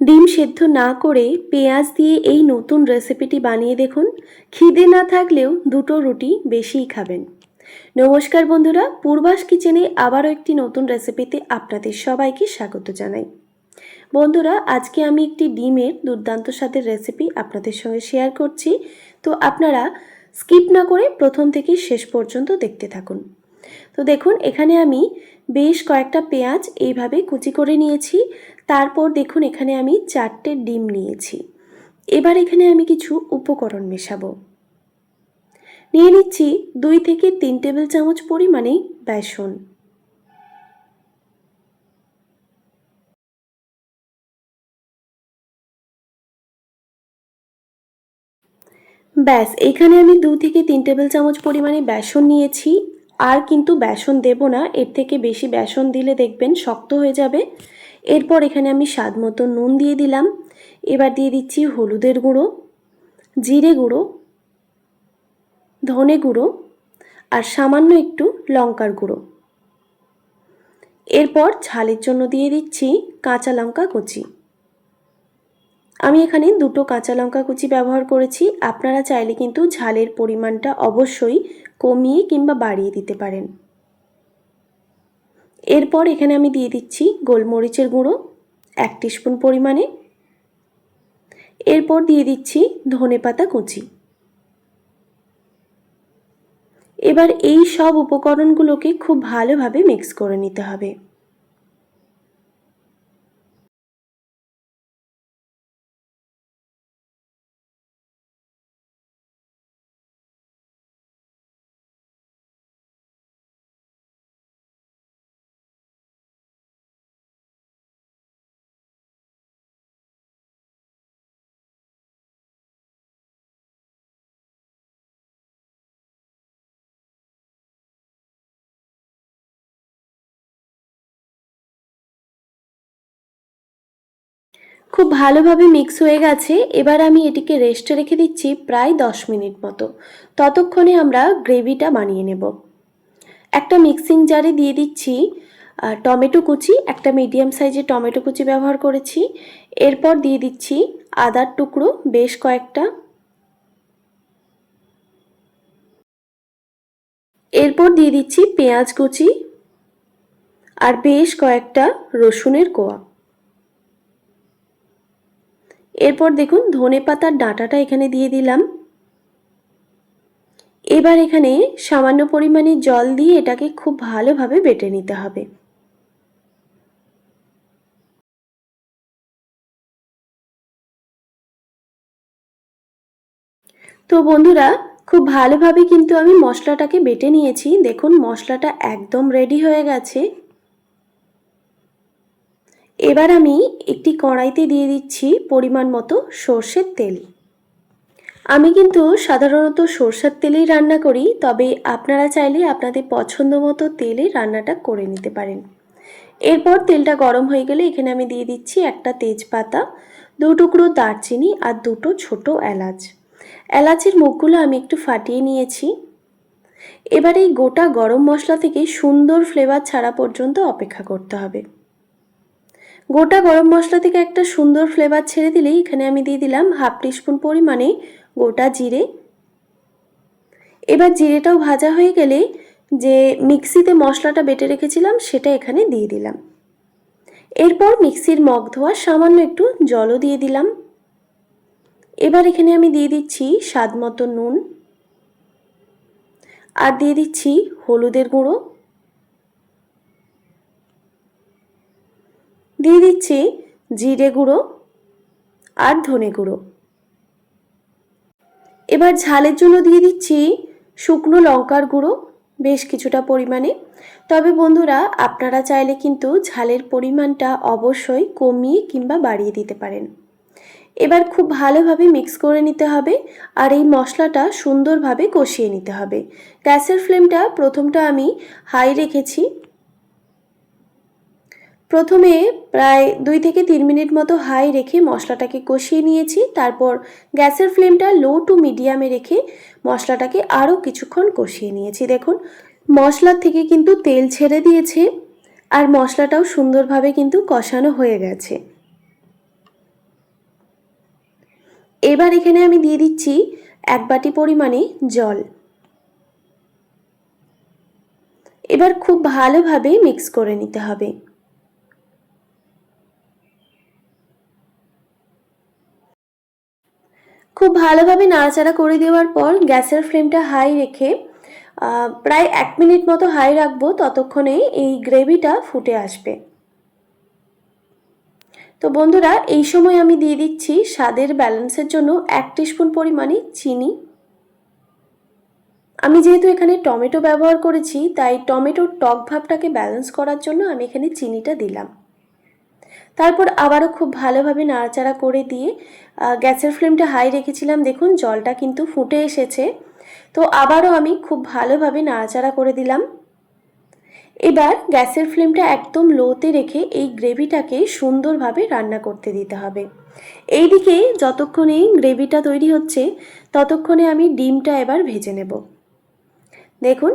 ডিম সেদ্ধ না করে পেঁয়াজ দিয়ে এই নতুন রেসিপিটি বানিয়ে দেখুন। খিদে না থাকলেও দুটো রুটি বেশিই খাবেন। নমস্কার বন্ধুরা, পূর্বাস কিচেনে আবারও একটি নতুন রেসিপিতে আপনাদের সবাইকে স্বাগত জানাই। বন্ধুরা, আজকে আমি একটি ডিমের দুর্দান্ত স্বাদের রেসিপি আপনাদের সঙ্গে শেয়ার করছি। তো আপনারা স্কিপ না করে প্রথম থেকে শেষ পর্যন্ত দেখতে থাকুন। তো দেখুন, এখানে আমি বেশ কয়েকটা পেঁয়াজ এইভাবে কুচি করে নিয়েছি। তারপর দেখুন, এখানে আমি 4টে ডিম নিয়েছি। এবার এখানে আমি কিছু উপকরণ মেশাবো। নিয়ে নিচ্ছি 2 থেকে 3 টেবিল চামচ পরিমাণে বেসন। ব্যাস, এখানে আমি 2 থেকে 3 টেবিল চামচ পরিমাণে বেসন নিয়েছি। আর কিন্তু বেসন দেব না, এর থেকে বেশি বেসন দিলে দেখবেন শক্ত হয়ে যাবে। এরপর এখানে আমি স্বাদ মতো নুন দিয়ে দিলাম। এবার দিয়ে দিচ্ছি হলুদের গুঁড়ো, জিরে গুঁড়ো, ধনে গুঁড়ো আর সামান্য একটু লঙ্কার গুঁড়ো। এরপর ঝালের জন্য দিয়ে দিচ্ছি কাঁচা লঙ্কা কুচি। আমি এখানে 2টো কাঁচা লঙ্কা কুচি ব্যবহার করেছি। আপনারা চাইলে কিন্তু ঝালের পরিমাণটা অবশ্যই কমিয়ে কিংবা বাড়িয়ে দিতে পারেন। এরপর এখানে আমি দিয়ে দিচ্ছি গোলমরিচের গুঁড়ো 1 টিস্পুন পরিমাণে। এরপর দিয়ে দিচ্ছি ধনেপাতা কুচি। এবার এই সব উপকরণগুলোকে খুব ভালোভাবে মিক্স করে নিতে হবে। খুব ভালোভাবে মিক্স হয়ে গেছে। এবার আমি এটিকে রেস্টে রেখে দিচ্ছি প্রায় 10 মিনিট মতো। ততক্ষণে আমরা গ্রেভিটা বানিয়ে নেব। একটা মিক্সিং জারে দিয়ে দিচ্ছি টমেটো কুচি, একটা মিডিয়াম সাইজের টমেটো কুচি ব্যবহার করেছি। এরপর দিয়ে দিচ্ছি আদার টুকরো বেশ কয়েকটা। এরপর দিয়ে দিচ্ছি পেঁয়াজ কুচি আর বেশ কয়েকটা রসুনের কোয়া। এরপর দেখুন, ধনেপাতার ডাঁটাটা এখানে দিয়ে দিলাম। এবার এখানে সামান্য পরিমাণে জল দিয়ে এটাকে খুব ভালোভাবে বেটে নিতে হবে। তো বন্ধুরা, খুব ভালোভাবে কিন্তু আমি মশলাটাকে বেটে নিয়েছি। দেখুন, মশলাটা একদম রেডি হয়ে গেছে। এবার আমি একটি কড়াইতে দিয়ে দিচ্ছি পরিমাণ মতো সর্ষের তেল। আমি কিন্তু সাধারণত সরষের তেলেই রান্না করি, তবে আপনারা চাইলে আপনাদের পছন্দ মতো তেলে রান্নাটা করে নিতে পারেন। এরপর তেলটা গরম হয়ে গেলে এখানে আমি দিয়ে দিচ্ছি একটা তেজপাতা, 2 টুকরো দারচিনি আর 2টো ছোট এলাচ। এলাচের মুখগুলো আমি একটু ফাটিয়ে নিয়েছি। এবার এই গোটা গরম মশলা থেকে সুন্দর ফ্লেভার ছাড়া পর্যন্ত অপেক্ষা করতে হবে। গোটা গরম মশলা থেকে একটা সুন্দর ফ্লেভার ছেড়ে দিলেই এখানে আমি দিয়ে দিলাম 1/2 টিস্পুন পরিমাণে গোটা জিরে। এবার জিরেটাও ভাজা হয়ে গেলে যে মিক্সিতে মশলাটা বেটে রেখেছিলাম সেটা এখানে দিয়ে দিলাম। এরপর মিক্সির মগ ধোয়া সামান্য একটু জলও দিয়ে দিলাম। এবার এখানে আমি দিয়ে দিচ্ছি স্বাদ মতো নুন আর দিয়ে দিচ্ছি হলুদের গুঁড়ো, দিয়ে দিচ্ছি জিরে গুঁড়ো আর ধনে গুঁড়ো। এবার ঝালের জন্য দিয়ে দিচ্ছি শুকনো লঙ্কার গুঁড়ো বেশ কিছুটা পরিমাণে। তবে বন্ধুরা, আপনারা চাইলে কিন্তু ঝালের পরিমাণটা অবশ্যই কমিয়ে কিংবা বাড়িয়ে দিতে পারেন। এবার খুব ভালোভাবে মিক্স করে নিতে হবে আর এই মশলাটা সুন্দরভাবে কষিয়ে নিতে হবে। গ্যাসের ফ্লেমটা প্রথমটা আমি হাই রেখেছি। প্রথমে প্রায় 2 থেকে 3 মিনিট মতো হাই রেখে মশলাটাকে কষিয়ে নিয়েছি। তারপর গ্যাসের ফ্লেমটা লো টু মিডিয়ামে রেখে মশলাটাকে আরও কিছুক্ষণ কষিয়ে নিয়েছি। দেখুন, মশলার থেকে কিন্তু তেল ছেড়ে দিয়েছে আর মশলাটাও সুন্দরভাবে কিন্তু কষানো হয়ে গেছে। এবার এখানে আমি দিয়ে দিচ্ছি 1 বাটি পরিমাণে জল। এবার খুব ভালোভাবে মিক্স করে নিতে হবে। খুব ভালোভাবে নাড়াচাড়া করে দেওয়ার পর গ্যাসের ফ্লেমটা হাই রেখে প্রায় 1 মিনিট মতো হাই রাখবো, ততক্ষণে এই গ্রেভিটা ফুটে আসবে। তো বন্ধুরা, এই সময় আমি দিয়ে দিচ্ছি স্বাদের ব্যালেন্সের জন্য 1 টিস্পুন পরিমাণে চিনি। আমি যেহেতু এখানে টমেটো ব্যবহার করেছি, তাই টমেটোর টক ভাবটাকে ব্যালেন্স করার জন্য আমি এখানে চিনিটা দিলাম। তারপর আবারও খুব ভালোভাবে নাড়াচাড়া করে দিয়ে গ্যাসের ফ্লেমটা হাই রেখেছিলাম। দেখুন জলটা কিন্তু ফুটে এসেছে। তো আবারও আমি খুব ভালোভাবে নাড়াচাড়া করে দিলাম। এবার গ্যাসের ফ্লেমটা একদম লোতে রেখে এই গ্রেভিটাকে সুন্দরভাবে রান্না করতে দিতে হবে। এইদিকে যতক্ষণে গ্রেভিটা তৈরি হচ্ছে, ততক্ষণে আমি ডিমটা এবার ভেজে নেব। দেখুন,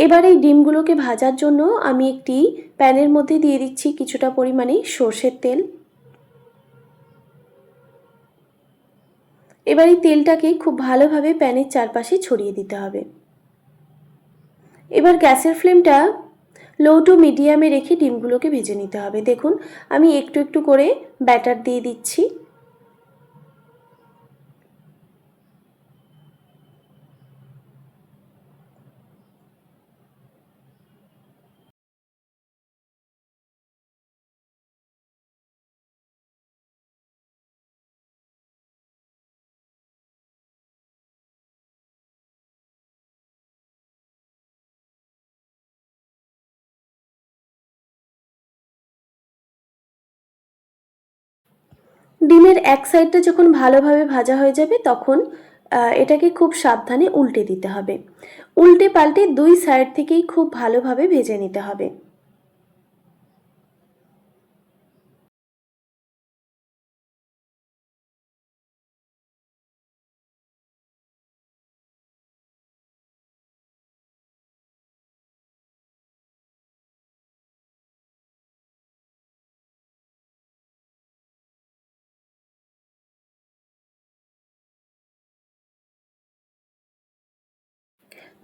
এবার এই ডিমগুলোকে ভাজার জন্য আমি একটি প্যানের মধ্যে দিয়ে দিচ্ছি কিছুটা পরিমাণে সর্ষের তেল। এবার এই তেলটাকে খুব ভালোভাবে প্যানের চারপাশে ছড়িয়ে দিতে হবে। এবার গ্যাসের ফ্লেমটা লো টু মিডিয়ামে রেখে ডিমগুলোকে ভেজে নিতে হবে। দেখুন, আমি একটু একটু করে ব্যাটার দিয়ে দিচ্ছি। ডিমের এক সাইডটা যখন ভালোভাবে ভাজা হয়ে যাবে, তখন এটাকে খুব সাবধানে উল্টে দিতে হবে। উল্টে পাল্টে 2 সাইড থেকেই খুব ভালোভাবে ভেজে নিতে হবে।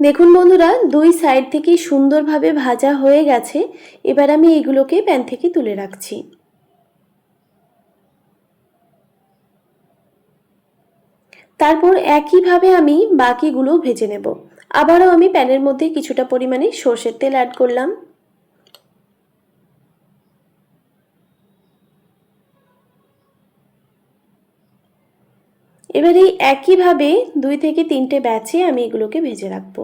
দেখুন বন্ধুরা, 2 সাইড থেকেই সুন্দরভাবে ভাজা হয়ে গেছে। এবার আমি এইগুলোকে প্যান থেকে তুলে রাখছি। তারপর একইভাবে আমি বাকিগুলো ভেজে নেব। আবারও আমি প্যানের মধ্যে কিছুটা পরিমাণে সর্ষের তেল অ্যাড করলাম। এবার এই একইভাবে 2 থেকে 3টে ব্যাচে আমি এগুলোকে ভেজে রাখবো।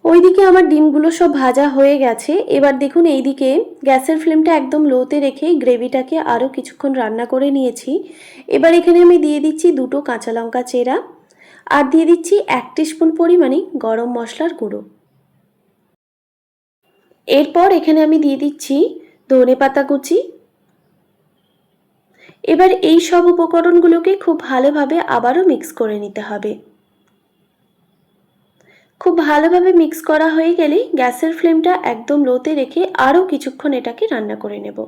ওইদিকে আমার ডিমগুলো সব ভাজা হয়ে গেছে। এবার দেখুন, এইদিকে গ্যাসের ফ্লেমটা একদম লোতে রেখে গ্রেভিটাকে আরও কিছুক্ষণ রান্না করে নিয়েছি। এবার এখানে আমি দিয়ে দিচ্ছি 2টো কাঁচা লঙ্কা চেরা, আর দিয়ে দিচ্ছি 1 টিস্পুন পরিমাণে গরম মশলার গুঁড়ো। এরপর এখানে আমি দিয়ে দিচ্ছি ধনেপাতা কুচি। এবার এই সব উপকরণগুলোকে খুব ভালোভাবে আবারও মিক্স করে নিতে হবে। খুব ভালোভাবে মিক্স করা হয়ে গেলে গ্যাসের ফ্লেমটা একদম লোতে রেখে আরও কিছুক্ষণ এটাকে রান্না করে নেব।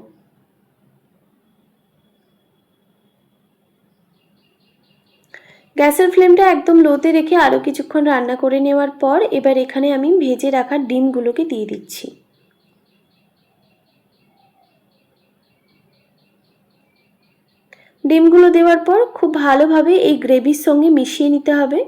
গ্যাসের ফ্লেমটা একদম লোতে রেখে আরও কিছুক্ষণ রান্না করে নেওয়ার পর এবার এখানে আমি ভেজে রাখা ডিমগুলোকে দিয়ে দিচ্ছি। ডিমগুলো দেওয়ার পর খুব ভালোভাবে এই গ্রেভির সঙ্গে মিশিয়ে নিতে হবে।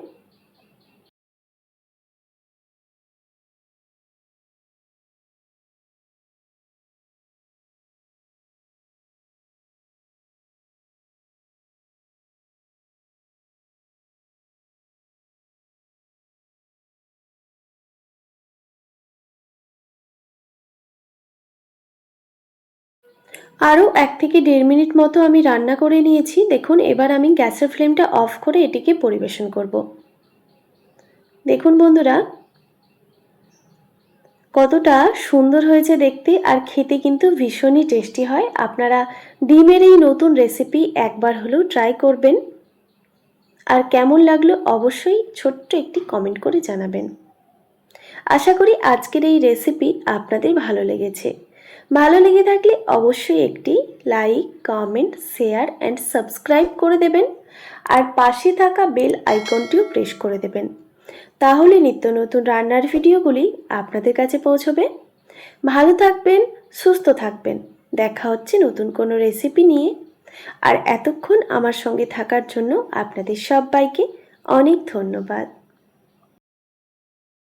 আরও 1 থেকে 1.5 মিনিট মতো আমি রান্না করে নিয়েছি। দেখুন এবার আমি গ্যাসের ফ্লেমটা অফ করে এটিকে পরিবেশন করব। দেখুন বন্ধুরা কতটা সুন্দর হয়েছে দেখতে, আর খেতে কিন্তু ভীষণই টেস্টি হয়। আপনারা ডিমের এই নতুন রেসিপি একবার হলেও ট্রাই করবেন, আর কেমন লাগলো অবশ্যই ছোট্ট একটি কমেন্ট করে জানাবেন। আশা করি আজকের এই রেসিপি আপনাদের ভালো লেগেছে। ভালো লেগে থাকলে অবশ্যই একটি like, comment, share and subscribe করে দেবেন, আর পাশে থাকা বেল আইকনটিও প্রেস করে দেবেন। তাহলে নিত্য নতুন রান্নার ভিডিওগুলি আপনাদের কাছে পৌঁছবে। ভালো থাকবেন, সুস্থ থাকবেন। দেখা হচ্ছে নতুন কোনো রেসিপি নিয়ে। আর এতক্ষণ আমার সঙ্গে থাকার জন্য আপনাদের সবাইকে অনেক ধন্যবাদ।